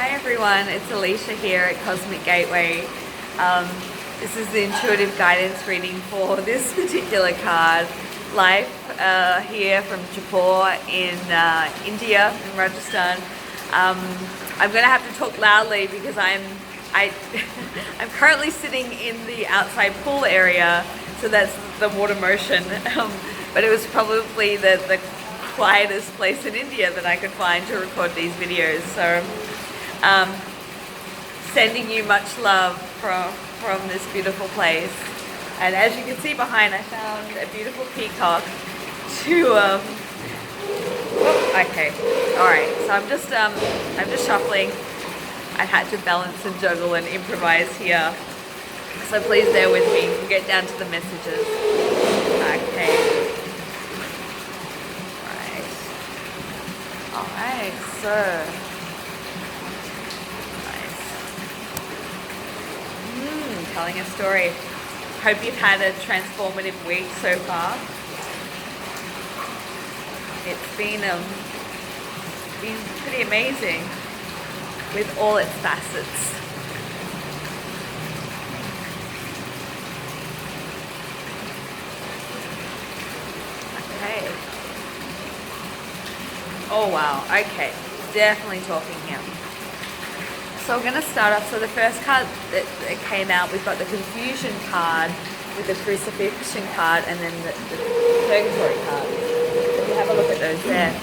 Hi everyone, it's Alisha here at Cosmic Gateway. This is the intuitive guidance reading for this particular card. Life here from Jaipur in India, in Rajasthan. I'm going to have to talk loudly because I'm currently sitting in the outside pool area, so that's the water motion. But it was probably the quietest place in India that I could find to record these videos. So sending you much love from this beautiful place. And as you can see behind, I found a beautiful peacock to okay, all right, so I'm just shuffling. I had to balance and juggle and improvise here, so please bear with me. We'll get down to the messages. Okay, all right, so telling a story. Hope you've had a transformative week so far. It's been pretty amazing with all its facets. Okay. Oh wow, okay. Definitely talking here. So we're going to start off. So the first card that came out, we've got the confusion card with the crucifixion card, and then the purgatory card. So you have a look at those there.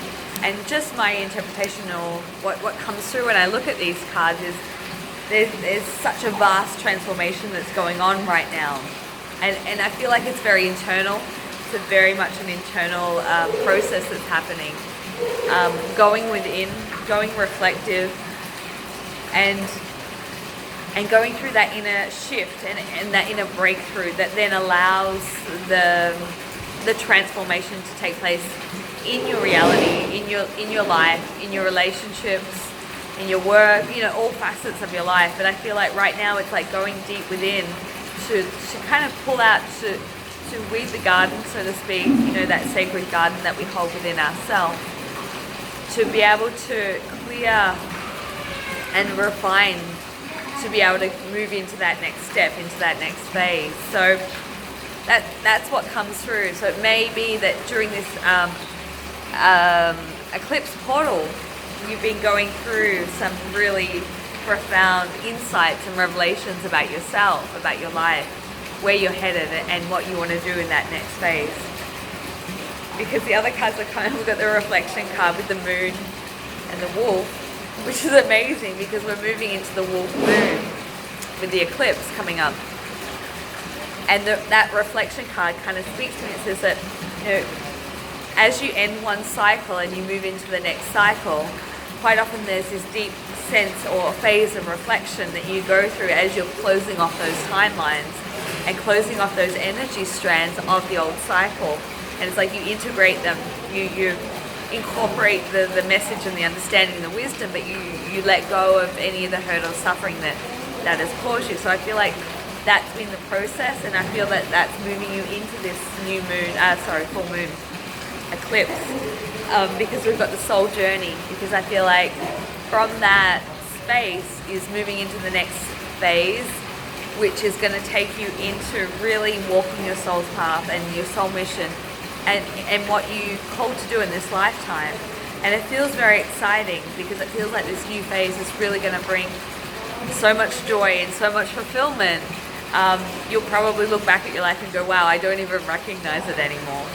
And just my interpretation, or what comes through when I look at these cards, is there's such a vast transformation that's going on right now. And I feel like it's very internal. It's very much an internal process that's happening. Going within, going reflective, and going through that inner shift and that inner breakthrough that then allows the transformation to take place in your reality, in your life, in your relationships, in your work, all facets of your life. But I feel like right now it's like going deep within to kind of pull out, to weed the garden, so to speak, that sacred garden that we hold within ourselves, to be able to clear and refine, to be able to move into that next step, into that next phase. So that's what comes through. So it may be that during this eclipse portal, you've been going through some really profound insights and revelations about yourself, about your life, where you're headed, and what you want to do in that next phase. Because the other cards are coming, we've got the reflection card with the moon and the wolf, which is amazing because we're moving into the wolf moon with the eclipse coming up. And that reflection card kind of speaks to me. It says that, as you end one cycle and you move into the next cycle, quite often there's this deep sense or phase of reflection that you go through as you're closing off those timelines and closing off those energy strands of the old cycle. And it's like you integrate them, you incorporate the message and the understanding and the wisdom, but you let go of any of the hurt or suffering that has caused you. So I feel like that's been the process, and I feel that that's moving you into this new moon, full moon eclipse, because we've got the soul journey, because I feel like from that space is moving into the next phase, which is going to take you into really walking your soul's path and your soul mission, and what you called to do in this lifetime. And it feels very exciting because it feels like this new phase is really going to bring so much joy and so much fulfillment. You'll probably look back at your life and go, wow, I don't even recognize it anymore.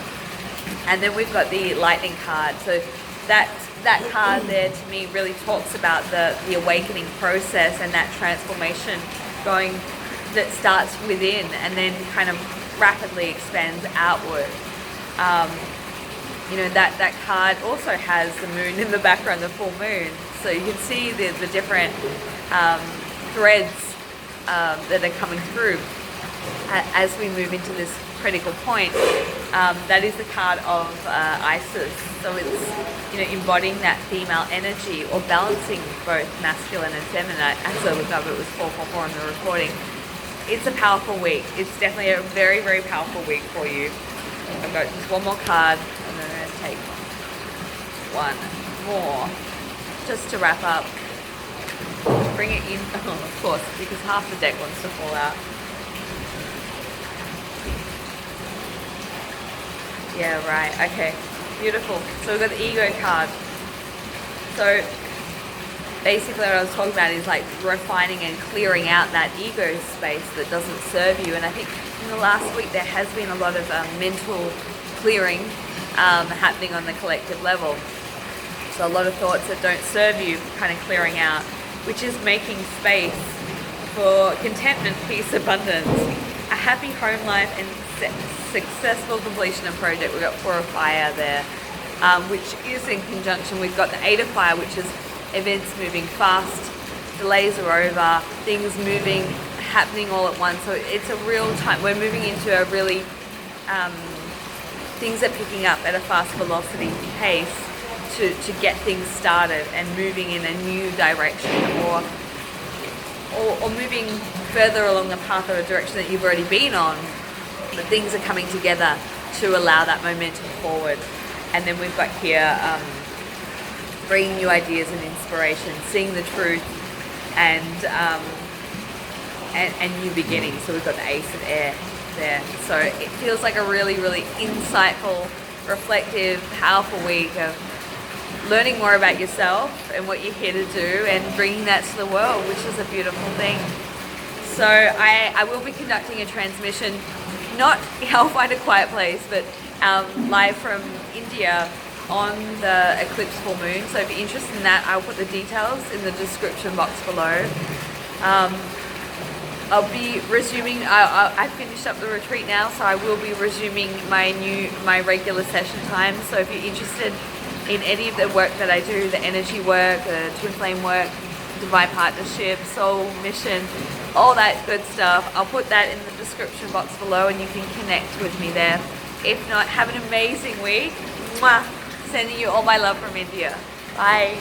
And then we've got the lightning card. So that card there to me really talks about the awakening process and that transformation that starts within and then kind of rapidly expands outward. That card also has the moon in the background, the full moon, so you can see the different threads that are coming through as we move into this critical point. That is the card of Isis, so it's embodying that female energy or balancing both masculine and feminine. As I look up, it was 444 in the recording. It's a powerful week. It's definitely a very, very powerful week for you. I've got just one more card, and then I'm going to take one more just to wrap up. bring it in, oh, of course, because half the deck wants to fall out. Yeah, right, okay, beautiful. So we've got the ego card. So basically what I was talking about is like refining and clearing out that ego space that doesn't serve you. And I think in the last week there has been a lot of mental clearing happening on the collective level. So a lot of thoughts that don't serve you kind of clearing out, which is making space for contentment, peace, abundance, a happy home life, and successful completion of project. We've got 4 of fire there, which is in conjunction. We've got the 8 of fire, which is events moving fast, delays are over, things moving, happening all at once. So it's a real time. We're moving into a really, things are picking up at a fast velocity pace to get things started and moving in a new direction, or moving further along the path or a direction that you've already been on, but things are coming together to allow that momentum forward. And then we've got here bringing new ideas and inspiration, seeing the truth, and new beginnings. So we've got the Ace of Air there. So it feels like a really, really insightful, reflective, powerful week of learning more about yourself and what you're here to do, and bringing that to the world, which is a beautiful thing. So I will be conducting a transmission, not I'll find a quiet place, but live from India on the eclipse full moon. So if you're interested in that, I'll put the details in the description box below. I'll be resuming, I finished up the retreat now, so I will be resuming my regular session time. So if you're interested in any of the work that I do, the energy work, the twin flame work, divine partnership, soul mission, all that good stuff, I'll put that in the description box below, and you can connect with me there. If not, have an amazing week. Mwah! Sending you all my love from India. Bye.